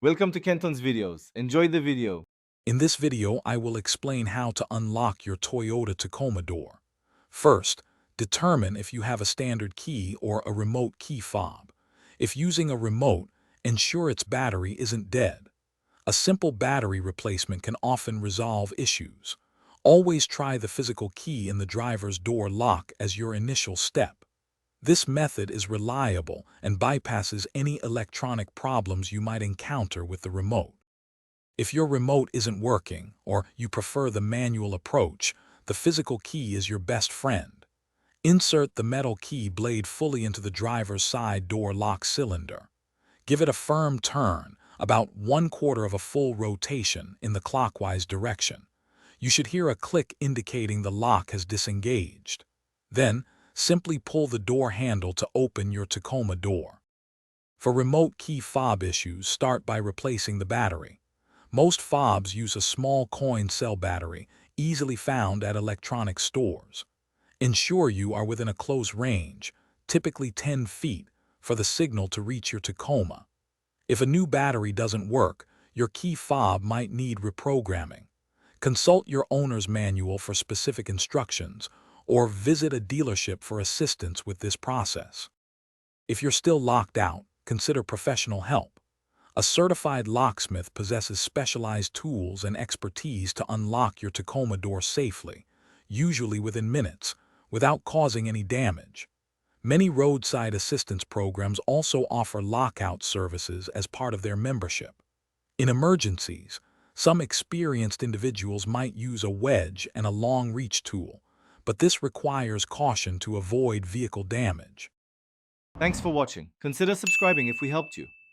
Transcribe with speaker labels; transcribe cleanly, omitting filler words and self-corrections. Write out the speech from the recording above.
Speaker 1: Welcome to Kenton's videos. Enjoy the video.
Speaker 2: In this video, I will explain how to unlock your Toyota Tacoma door. First, determine if you have a standard key or a remote key fob. If using a remote, ensure its battery isn't dead. A simple battery replacement can often resolve issues. Always try the physical key in the driver's door lock as your initial step. This method is reliable and bypasses any electronic problems you might encounter with the remote. If your remote isn't working, or you prefer the manual approach, the physical key is your best friend. Insert the metal key blade fully into the driver's side door lock cylinder. Give it a firm turn, about 1/4 of a full rotation in the clockwise direction. You should hear a click indicating the lock has disengaged. Then, simply pull the door handle to open your Tacoma door. For remote key fob issues, start by replacing the battery. Most fobs use a small coin cell battery, easily found at electronic stores. Ensure you are within a close range, typically 10 feet, for the signal to reach your Tacoma. If a new battery doesn't work, your key fob might need reprogramming. Consult your owner's manual for specific instructions, or visit a dealership for assistance with this process. If you're still locked out, consider professional help. A certified locksmith possesses specialized tools and expertise to unlock your Tacoma door safely, usually within minutes, without causing any damage. Many roadside assistance programs also offer lockout services as part of their membership. In emergencies, some experienced individuals might use a wedge and a long-reach tool, but this requires caution to avoid vehicle damage.
Speaker 1: Thanks for watching. Consider subscribing if we helped you.